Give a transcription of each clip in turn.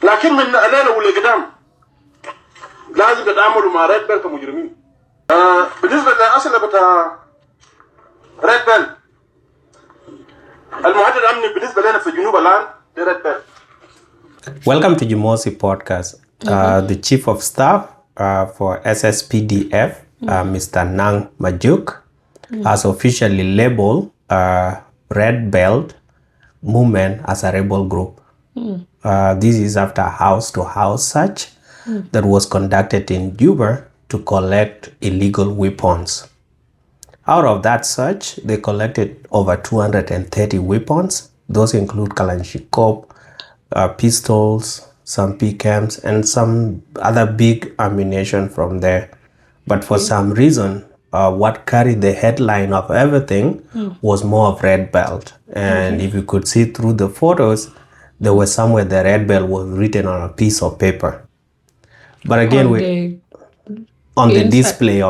لكن من الليلة والقدام لازم تتعاملوا مع ريد بيل كمجرمين. بالنسبة للأسئلة بتاع ريد بيل، المعدل الأمني بالنسبة لنا في الجنوب الآن ده ريد بيل. Welcome to Jimosi podcast. The Chief of Staff for Sspdf, Mr. Nang Majok, has officially labeled Red Belt movement as a rebel group. This is after a house-to-house search that was conducted in Juba to collect illegal weapons. Out of that search, they collected over 230 weapons. Those include Kalashnikov, pistols, some PCMs, and some other big ammunition from there. But for some reason, what carried the headline of everything was more of Red Belt. And if you could see through the photos, there was somewhere the Red Belt was written on a piece of paper. But again, on the display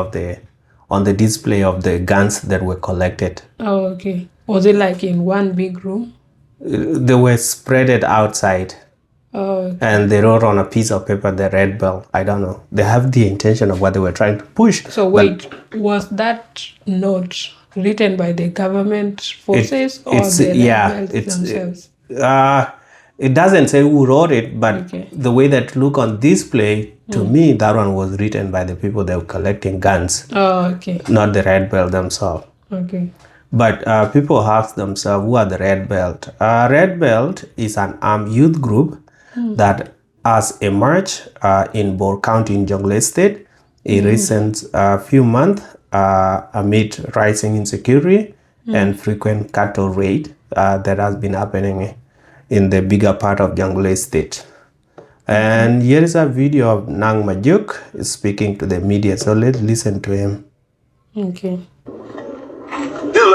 of the guns that were collected. Oh, okay. Was it like in one big room? They were spread it outside. Oh, okay. And they wrote on a piece of paper the Red Belt. I don't know. They have the intention of what they were trying to push. So wait, was that note written by the government forces or the rebels themselves? It doesn't say who wrote it, but the way that look on display, to me, that one was written by the people that were collecting guns. Oh, okay. Not the Red Belt themselves. Okay. But people ask themselves, who are the Red Belt? Red Belt is an armed youth group that has emerged in Bor County in Jonglei State in recent few months amid rising insecurity and frequent cattle raid that has been happening in the bigger part of Jonglei State. And here is a video of Nang Majok speaking to the media. So let's listen to him. Okay. This is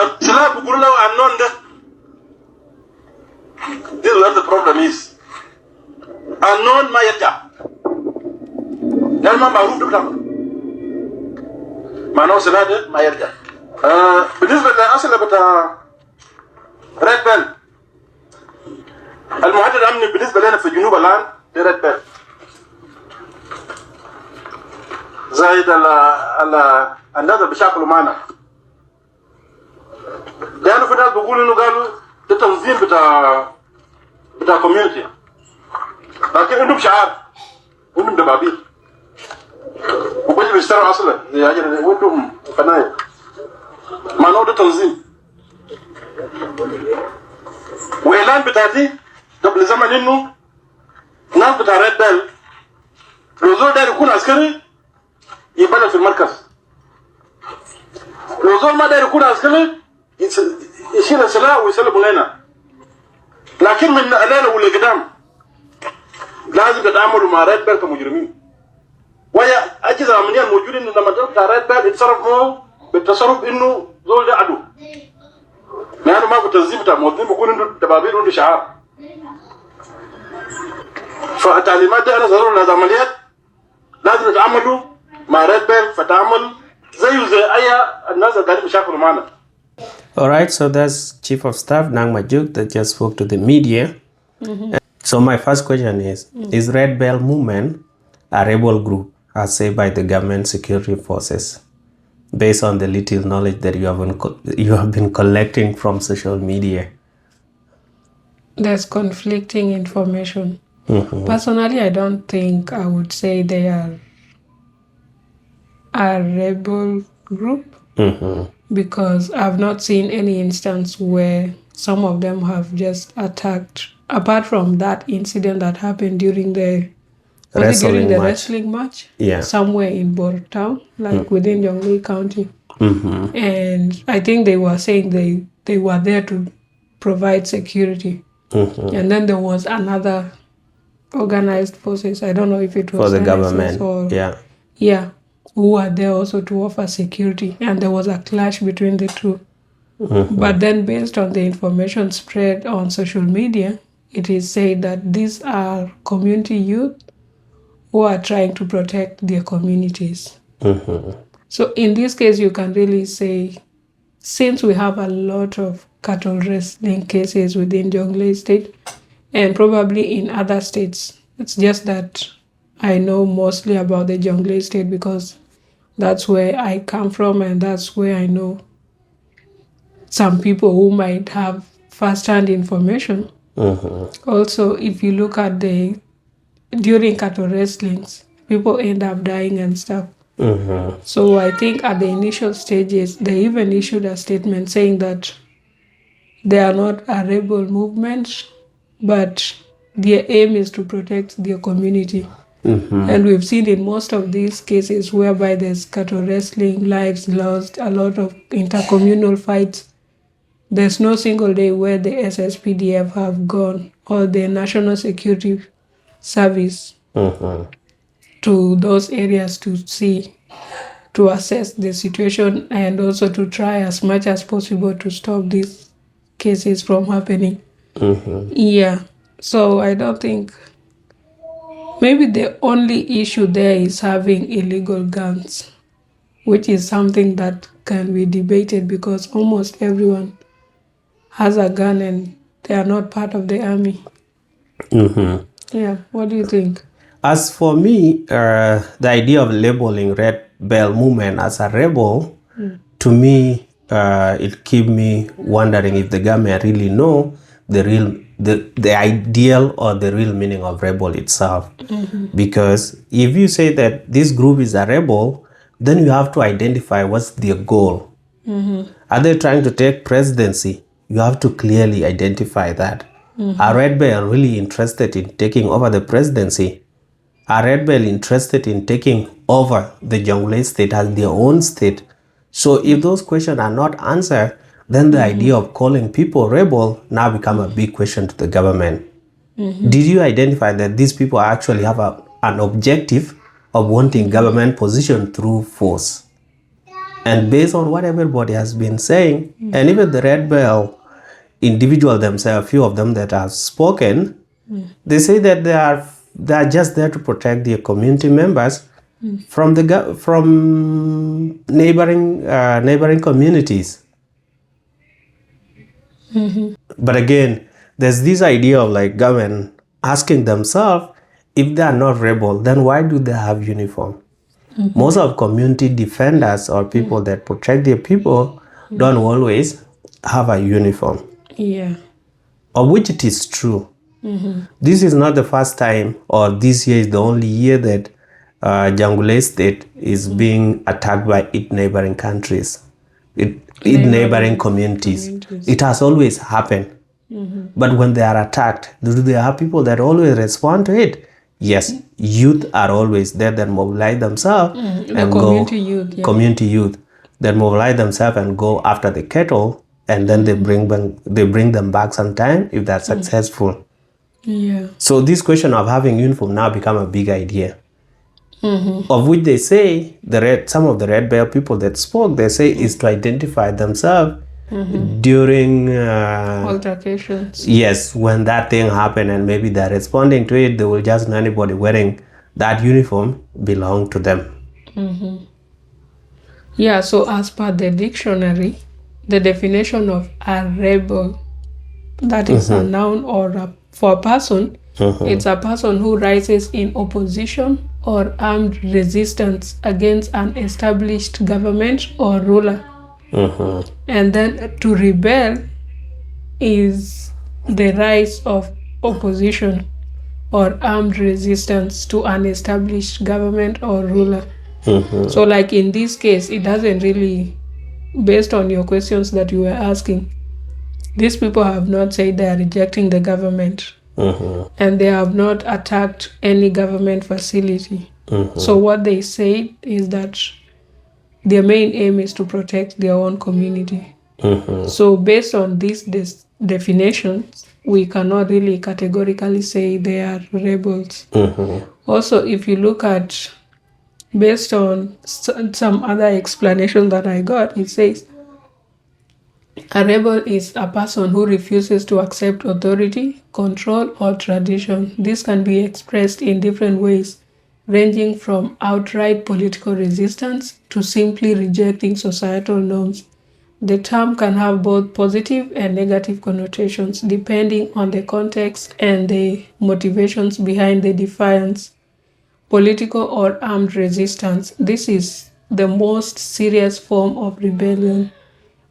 what the problem is. Unknown Mayata. Nalma Maru to come. Mano Senade Mayata. This was the Asalabata Red Bell. المعدل الأمني بالنسبة لنا في جنوب الآن ده ريد بيل. زايد على الناس اللي بيشاكلوا معنا. لأنه في ناس بيقولوا إنه قالوا ده تنظيم بتاع كوميونتي. لكن عندهم شعار، عندهم دبابير. وبيجوا بيشتروا أصلا زي هاجر وعندهم فناية. ما نوع ده تنظيم. وإعلان بتاعتي قبل زمن انه ناس بتاع ريد بيل لو زول داير يكون عسكري يبلغ في المركز، لو زول ما داير يكون عسكري يشيل السلاح ويسلمه لنا. لكن من الليله والقدام لازم تتعاملوا مع ريد بيل كمجرمين. وهي اجهزه امنيه الموجودين لما بتاع ريد بيل يتصرف معه بالتصرف انه زول ده عدو. لانه ما بتنظيم بتاع موظفين بيكون عنده دبابير وعنده شعار. فالتعليمات دي انا ضروري لها عمليات لازم نتعاملوا مع ريد بيل فتعامل زي اي الناس اللي قاعدين بيشاكلوا معنا. Alright, so that's Chief of Staff Nang Majok that just spoke to the media. So my first question is Red Bell movement a rebel group as said by the government security forces based on the little knowledge that you have been collecting from social media? There's conflicting information. Personally, I don't think I would say they are a rebel group because I've not seen any instance where some of them have just attacked, apart from that incident that happened during the wrestling match somewhere in Bor town, like within Jonglei County. And I think they were saying they were there to provide security. And then there was another organized forces, I don't know if it was for the government or who were there also to offer security, and there was a clash between the two. But then based on the information spread on social media, it is said that these are community youth who are trying to protect their communities. So in this case, you can really say, since we have a lot of cattle wrestling cases within Jonglei State, and probably in other states, It's just that I know mostly about the Jonglei state because that's where I come from and that's where I know some people who might have first-hand information. Also, if you look at during cattle wrestlings, people end up dying and stuff. So I think at the initial stages, they even issued a statement saying that they are not a rebel movement, but their aim is to protect their community. And we've seen in most of these cases whereby there's cattle wrestling, lives lost, a lot of intercommunal fights. There's no single day where the Sspdf have gone or the National Security Service to those areas to assess the situation and also to try as much as possible to stop these cases from happening. Yeah. So I don't think, maybe the only issue there is having illegal guns, which is something that can be debated because almost everyone has a gun and they are not part of the army. Yeah, what do you think? As for me, the idea of labeling Red Bell movement as a rebel, to me, it keep me wondering if the government really know the ideal or the real meaning of rebel itself. Because if you say that this group is a rebel, then you have to identify what's their goal. Are they trying to take presidency? You have to clearly identify that. Are Red Bell really interested in taking over the presidency? Are Red Bell interested in taking over the Jonglei state as their own state? So if those questions are not answered, then the idea of calling people rebel now become a big question to the government. Did you identify that these people actually have an objective of wanting government position through force? And based on what everybody has been saying, and even the Red Bell individual themselves, a few of them that have spoken, they say that they are just there to protect their community members from neighboring communities. But again, there's this idea of like government asking themselves, if they are not rebel, then why do they have uniform? Most of community defenders or people that protect their people don't always have a uniform. Yeah. Of which it is true. This is not the first time, or this year is the only year that Jonglei state is being attacked by its neighboring countries, its neighboring communities. It has always happened. But when they are attacked, do they have people that always respond to it? Yes, youth are always there that mobilize themselves and community youth, yeah. Community youth that mobilize themselves and go after the cattle, and then they bring them back sometime if they're successful. Yeah. So this question of having uniform now become a big idea, of which they say some of the Red Bell people that spoke, they say is to identify themselves during altercations. Yes, when that thing happened and maybe they're responding to it, they will just know anybody wearing that uniform belong to them. Yeah, so as per the dictionary, the definition of a rebel, that is a noun or for a person, it's a person who rises in opposition or armed resistance against an established government or ruler. And then to rebel is the rise of opposition or armed resistance to an established government or ruler. So like in this case, it doesn't really, based on your questions that you were asking, these people have not said they are rejecting the government, and they have not attacked any government facility. So what they say is that their main aim is to protect their own community. So based on these definitions, we cannot really categorically say they are rebels. Also, if you look at, based on some other explanation that I got, it says a rebel is a person who refuses to accept authority, control, or tradition. This can be expressed in different ways, ranging from outright political resistance to simply rejecting societal norms. The term can have both positive and negative connotations depending on the context and the motivations behind the defiance, political or armed resistance. This is the most serious form of rebellion,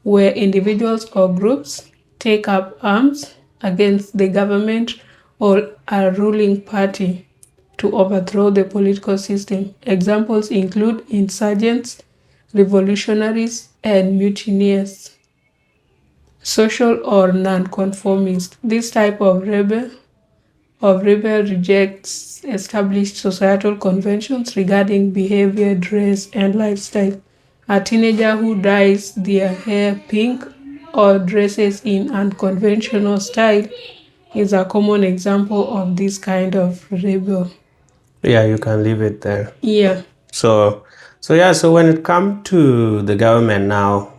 where individuals or groups take up arms against the government or a ruling party to overthrow the political system. Examples include insurgents, revolutionaries, and mutineers. Social or non-conformist. This type of rebel rejects established societal conventions regarding behavior, dress, and lifestyle. A teenager who dyes their hair pink or dresses in unconventional style is a common example of this kind of rebel. Yeah, you can leave it there. Yeah. So when it comes to the government now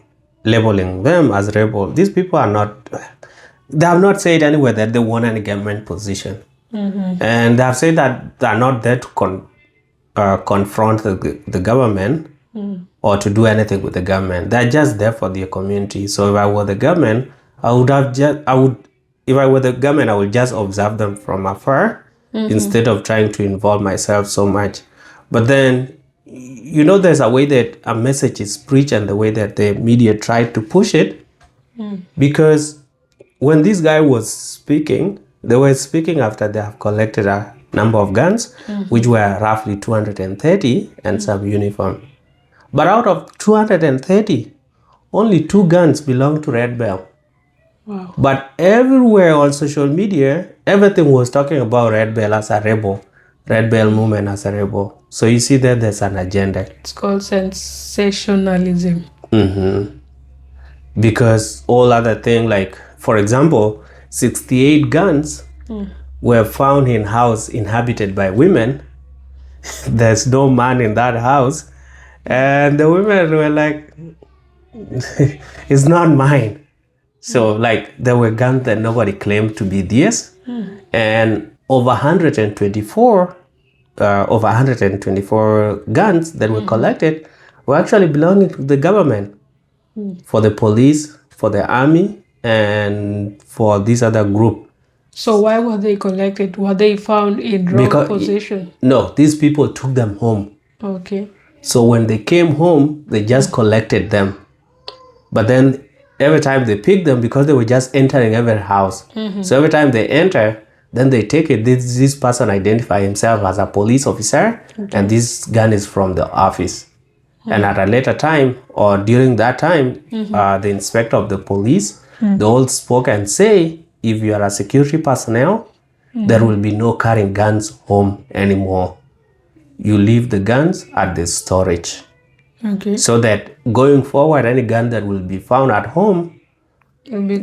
labeling them as rebel, these people are not, they have not said anywhere that they want any government position. And they have said that they are not there to confront the government or to do anything with the government. They're just there for their community. So if I were the government, if I were the government, I would just observe them from afar instead of trying to involve myself so much. But then, there's a way that a message is preached and the way that the media tried to push it. Because when this guy was speaking, they were speaking after they have collected a number of guns, which were roughly 230 and some uniform. But out of 230, only 2 guns belong to Red Bell. Wow. But everywhere on social media, everything was talking about Red Bell as a rebel, Red Bell movement as a rebel. So you see that there's an agenda. It's called sensationalism. Because all other things, like, for example, 68 guns were found in house inhabited by women. There's no man in that house. And the women were like, it's not mine. So, like, there were guns that nobody claimed to be theirs. And over 124 guns that were collected were actually belonging to the government, for the police, for the army, and for this other group. So why were they collected? Were they found in wrong position? No, these people took them home. Okay. So when they came home, they just collected them. But then every time they picked them, because they were just entering every house. So every time they enter, then they take it. This person identify himself as a police officer, and this gun is from the office. And at a later time, or during that time, the inspector of the police, they all spoke and say, if you are a security personnel, there will be no carrying guns home anymore. You leave the guns at the storage. Okay. So that going forward, any gun that will be found at home will be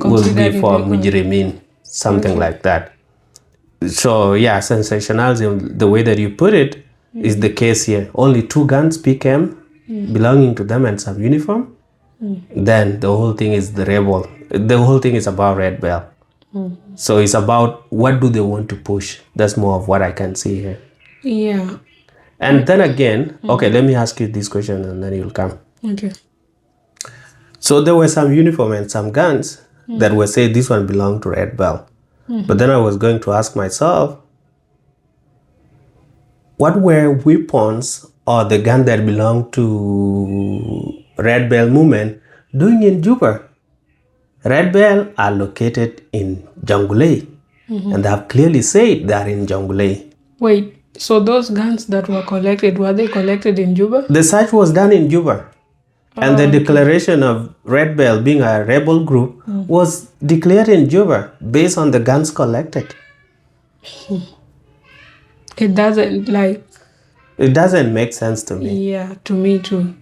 for mujrimin, something like that. So yeah, sensationalism, the way that you put it, is the case here. Only 2 guns became belonging to them and some uniform. Then the whole thing is the rebel. The whole thing is about Red Bell. So it's about what do they want to push. That's more of what I can see here. Yeah. And then again, okay, let me ask you this question and then you'll come. Okay. So there were some uniform and some guns that were said this one belonged to Red Bell. But then I was going to ask myself, what were weapons or the gun that belonged to Red Bell movement doing in Juba? Red Bell are located in Jonglei, and they have clearly said they are in Jonglei. Wait, so those guns that were collected, were they collected in Juba? The search was done in Juba, and the declaration of Red Bell being a rebel group was declared in Juba based on the guns collected. It doesn't make sense to me. Yeah, to me too.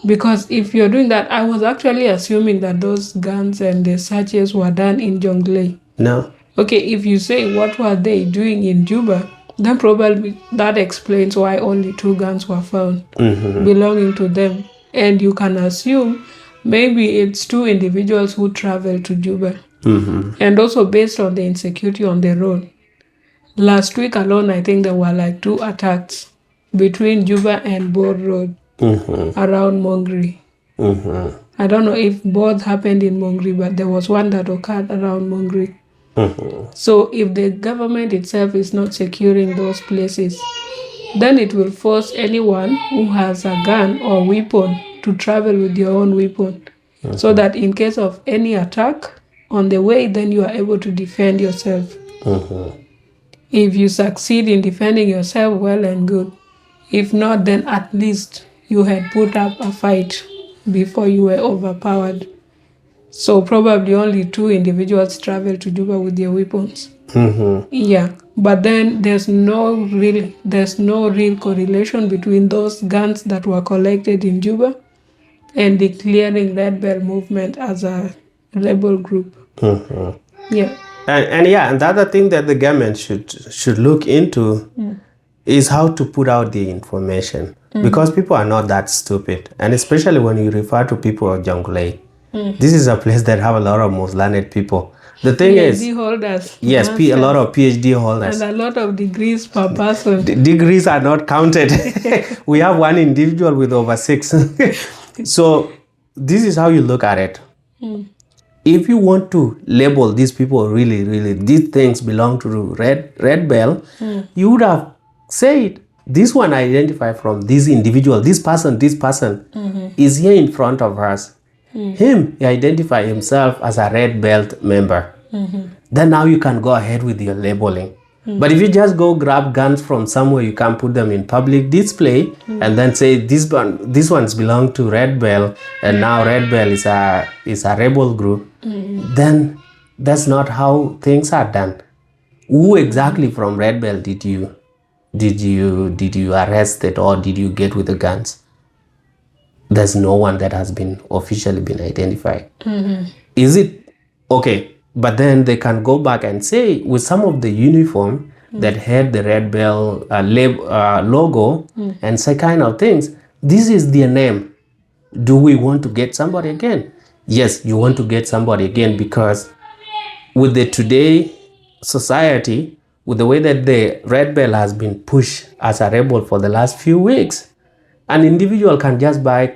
Because if you're doing that, I was actually assuming that those guns and the searches were done in Jonglei. No. Okay, if you say what were they doing in Juba, then probably that explains why only 2 guns were found belonging to them. And you can assume maybe it's 2 individuals who traveled to Juba. And also based on the insecurity on the road. Last week alone, I think there were like 2 attacks between Juba and Bor Road around Mongri. I don't know if both happened in Mongri, but there was one that occurred around Mongri. So if the government itself is not securing those places, then it will force anyone who has a gun or weapon to travel with your own weapon, so that in case of any attack on the way, then you are able to defend yourself. If you succeed in defending yourself, well and good. If not, then at least you had put up a fight before you were overpowered. So probably only 2 individuals traveled to Juba with their weapons. Yeah, but then there's no real correlation between those guns that were collected in Juba and declaring Red Bell movement as a rebel group. Yeah. And the other thing that the government should look into is how to put out the information, because people are not that stupid, and especially when you refer to people of Jonglei. This is a place that have a lot of most learned people. The thing is, PhD holders. yes, a lot of PhD holders. And a lot of degrees per person. Degrees are not counted. We have one individual with over 6. So this is how you look at it. If you want to label these people really, these things belong to Red Bell, you would have said, this one identified from this individual, this person is here in front of us. He identify himself as a Red Belt member. Then now you can go ahead with your labeling. But if you just go grab guns from somewhere, you can put them in public display and then say these ones belong to Red Bell, and now Red Bell is a rebel group. Then that's not how things are done. Who exactly from Red Bell did you arrest it, or did you get with the guns? There's no one that has been officially been identified. Is it okay? But then they can go back and say, with some of the uniform that had the Red Bell logo and say kind of things, this is their name. Do we want to get somebody again? Yes, you want to get somebody again, because with the today society, with the way that the Red Bell has been pushed as a rebel for the last few weeks, an individual can just buy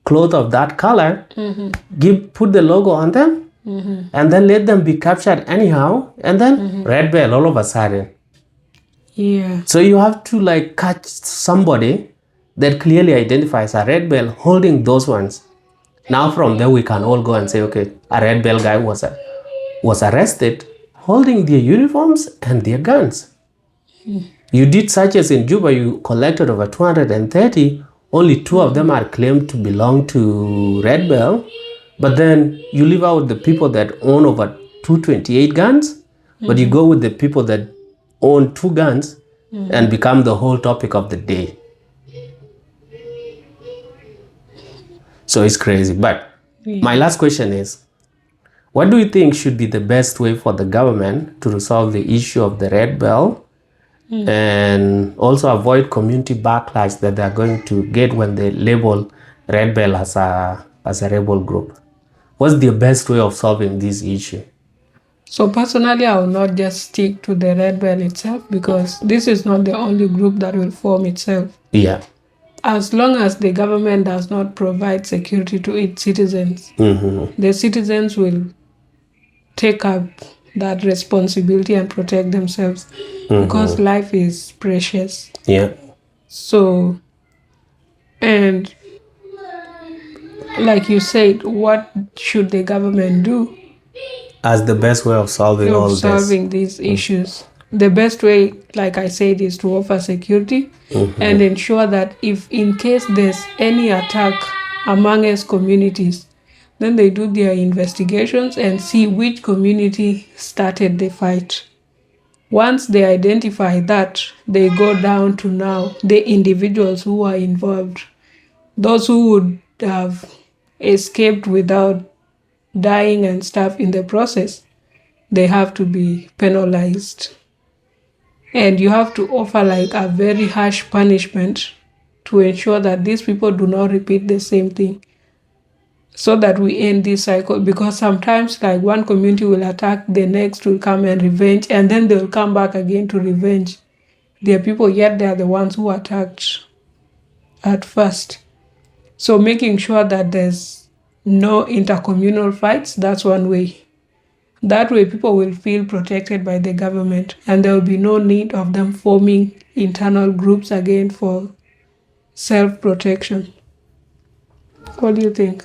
clothes of that color, put the logo on them, and then let them be captured anyhow, and then Red Bell all of a sudden. Yeah. So you have to catch somebody that clearly identifies a Red Bell holding those ones. Now from there we can all go and say, okay, a Red Bell guy was arrested holding their uniforms and their guns. You did searches in Juba, you collected over 230, only 2 of them are claimed to belong to Red Bell, but then you leave out the people that own over 228 guns, but you go with the people that own 2 guns and become the whole topic of the day. So it's crazy. But my last question is, what do you think should be the best way for the government to resolve the issue of the Red Bell and also avoid community backlash that they're going to get when they label Red Bell as a rebel group? What's the best way of solving this issue? So personally, I will not just stick to the Red Bell itself, because this is not the only group that will form itself. Yeah. As long as the government does not provide security to its citizens, the citizens will take up that responsibility and protect themselves, because life is precious. Yeah. So, and like you said, what should the government do as the best way of solving these issues? The best way, like I said, is to offer security and ensure that if in case there's any attack among us communities, then they do their investigations and see which community started the fight. Once they identify that, they go down to now the individuals who are involved. Those who would have escaped without dying and stuff in the process, they have to be penalized. And you have to offer a very harsh punishment to ensure that these people do not repeat the same thing, so that we end this cycle. Because sometimes one community will attack, the next will come and revenge, and then they'll come back again to revenge their people, yet they're the ones who attacked at first. So making sure that there's no intercommunal fights, that's one way. That way, people will feel protected by the government, and there will be no need of them forming internal groups again for self-protection. What do you think?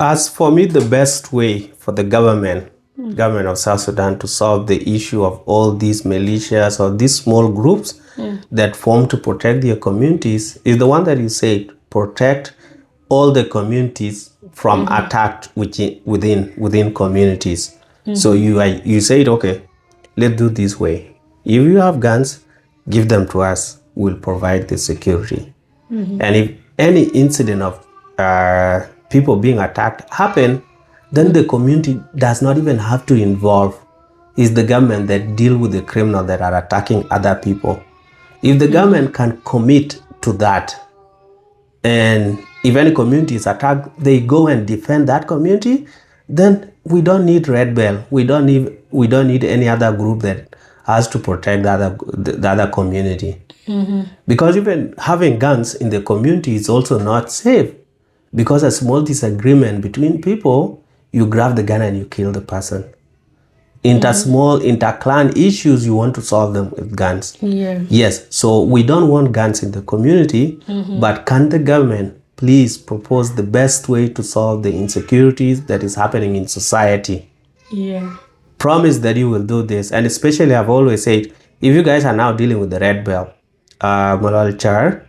As for me, the best way for the government of South Sudan to solve the issue of all these militias or these small groups that form to protect their communities is the one that you said, protect all the communities from attack within communities. So you said, okay, let's do this way. If you have guns, give them to us. We'll provide the security. And if any incident of people being attacked happen, then the community does not even have to involve. It's the government that deal with the criminals that are attacking other people. If the government can commit to that, and if any community is attacked, they go and defend that community, then we don't need Red Bell. We don't need any other group that has to protect the other community. Because even having guns in the community is also not safe. Because a small disagreement between people, you grab the gun and you kill the person. Inter-clan issues, you want to solve them with guns. Yeah. Yes, so we don't want guns in the community, but can the government please propose the best way to solve the insecurities that is happening in society? Yeah. Promise that you will do this. And especially, I've always said, if you guys are now dealing with the Red Bell, Moral Char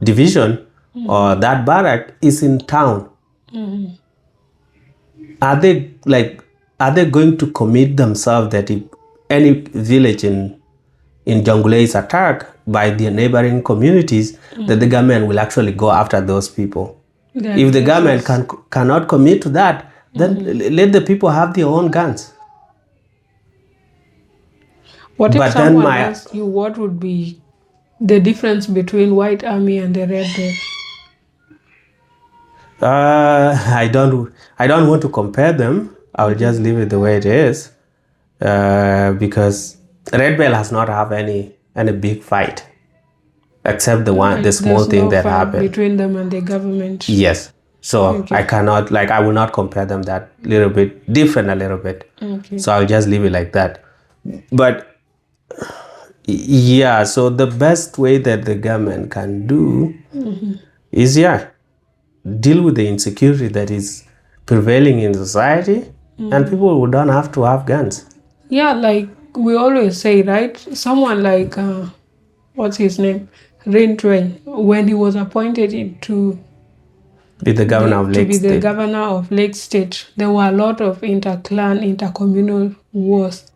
division, or that barrack is in town, are they going to commit themselves that if any village in Jonglei is attacked by the neighboring communities, that the government will actually go after those people? If the government cannot commit to that, then let the people have their own guns. What if someone asks you what would be the difference between White Army and the Red Bell? I don't want to compare them. I'll just leave it the way it is, because Red Bell has not have any big fight, except the small thing that happened between them and the government. Yes. So I cannot, I will not compare them, that little bit different a little bit. Okay. So I'll just leave it like that. But yeah, so the best way that the government can do is deal with the insecurity that is prevailing in society, and people who don't have to have guns. Yeah, like we always say, right? Someone like what's his name, Rin Twain, when he was appointed to be the governor of Lake State. The governor of Lake State, there were a lot of inter-clan, intercommunal wars.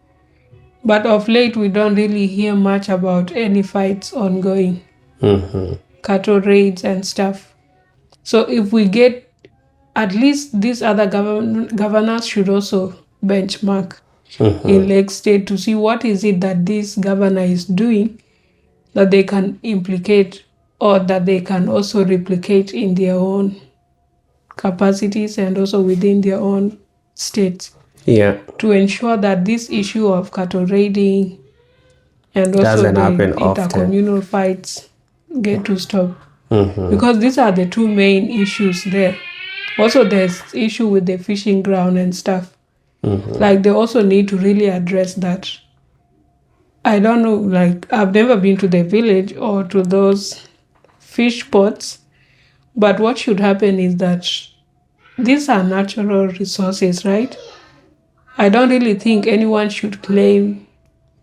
But of late, we don't really hear much about any fights ongoing, cattle raids and stuff. So if we get, at least these other governors should also benchmark in Lake State to see what is it that this governor is doing that they can implicate or that they can also replicate in their own capacities and also within their own states. Yeah. To ensure that this issue of cattle raiding and also the intercommunal fights get to stop. Because these are the two main issues there. Also, there's issue with the fishing ground and stuff. Like, they also need to really address that. I don't know, like, I've never been to the village or to those fish pots, but what should happen is that these are natural resources, right? I don't really think anyone should claim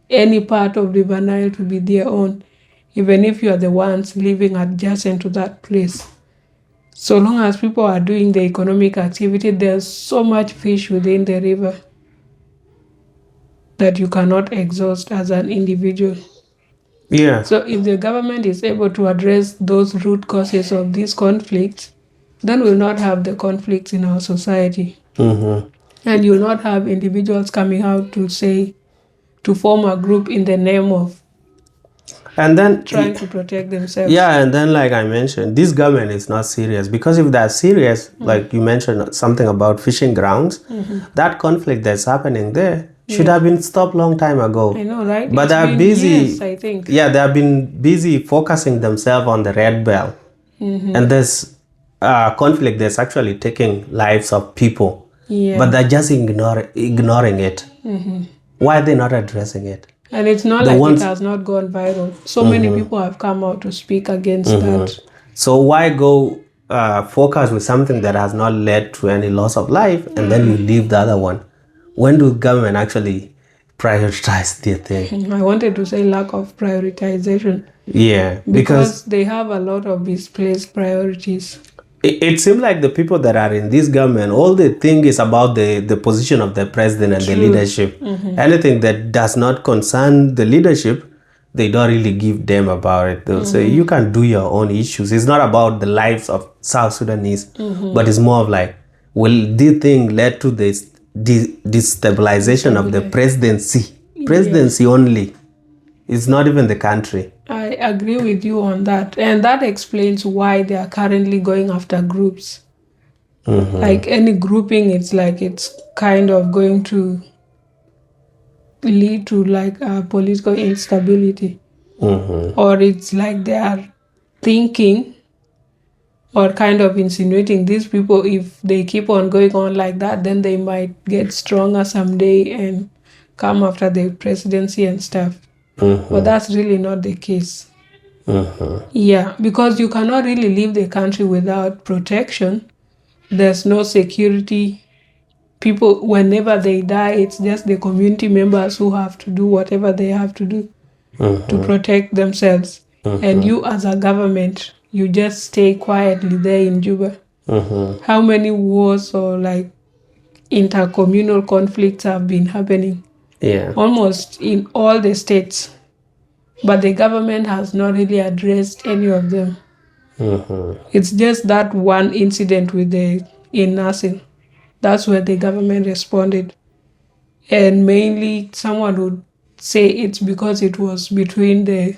any part of River Nile to be their own, even if you are the ones living adjacent to that place. So long as people are doing the economic activity, there's so much fish within the river that you cannot exhaust as an individual. Yeah. So if the government is able to address those root causes of these conflicts, then we'll not have the conflicts in our society. And you'll not have individuals coming out to say, to form a group in the name of and then trying to protect themselves. Yeah, and then like I mentioned, this government is not serious, because if they're serious, like you mentioned something about fishing grounds, that conflict that's happening there should have been stopped long time ago. I know, right? But they're busy. Years, I think. Yeah, they have been busy focusing themselves on the Red Bell. And there's conflict that's actually taking lives of people, Yeah. but they're just ignoring it. Why are they not addressing it? And it's not The like ones- it has not gone viral. So many people have come out to speak against that. So why go focus with something that has not led to any loss of life, and then you leave the other one? When do government actually prioritize their thing? I wanted to say lack of prioritization Yeah, because they have a lot of misplaced priorities. it seems like the people that are in this government, all they think is about the position of the president and the leadership. Anything that does not concern the leadership, they don't really give them about it. They'll say, you can do your own issues. It's not about the lives of South Sudanese, but it's more of like, will this thing led to this destabilization of the presidency? Presidency only. It's not even the country. I agree with you on that. And that explains why they are currently going after groups. Like any grouping, it's like it's kind of going to lead to like political instability. Or it's like they are thinking or kind of insinuating these people, if they keep on going on like that, then they might get stronger someday and come after the presidency and stuff. But that's really not the case. Yeah, because you cannot really leave the country without protection. There's no security. People, whenever they die, it's just the community members who have to do whatever they have to do to protect themselves. And you, as a government, you just stay quietly there in Juba. How many wars or like intercommunal conflicts have been happening? Yeah. Almost in all the states. But the government has not really addressed any of them. It's just that one incident with in Nasir. That's where the government responded. And mainly someone would say it's because it was between the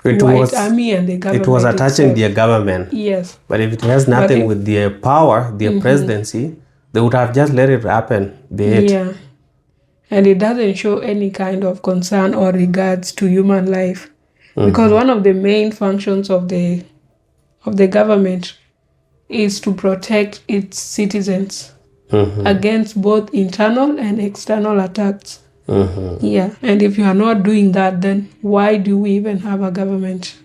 White Army and the government. It was attaching itself. their government. Yes. But if it has nothing with their power, their presidency, they would have just let it happen. Be it. Yeah. And it doesn't show any kind of concern or regards to human life. Because one of the main functions of the government is to protect its citizens against both internal and external attacks. Yeah, and if you are not doing that, then why do we even have a government?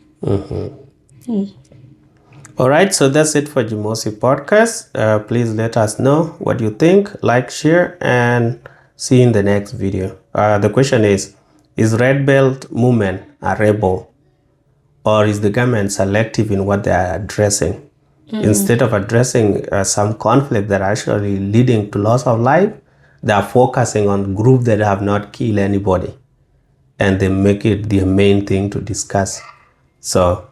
All right, so that's it for Jimosi podcast. Please let us know what you think, like, share, and see you in the next video. The question is Red Belt movement a rebel, or is the government selective in what they are addressing? Instead of addressing some conflict that are actually leading to loss of life, they are focusing on groups that have not killed anybody, and they make it their main thing to discuss. So,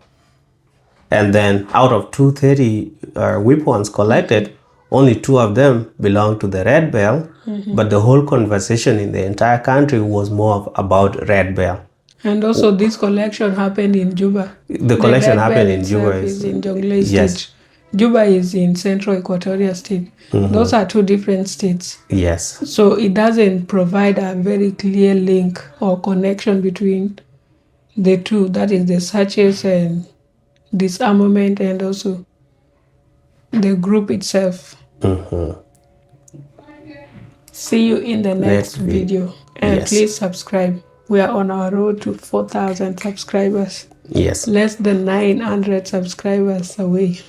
and then out of 230 weapons collected, only 2 of them belong to the Red Belt, but the whole conversation in the entire country was more about Red Belt. And also, this collection happened in Juba. The collection Red happened Belt in Juba. is in Jonglei Yes. State. Juba is in Central Equatoria State. Those are 2 different states. Yes. So it doesn't provide a very clear link or connection between the two. That is the searches and disarmament and also the group itself. See you in the next video. And Yes. please subscribe. We are on our road to 4,000 subscribers. Yes. Less than 900 subscribers away.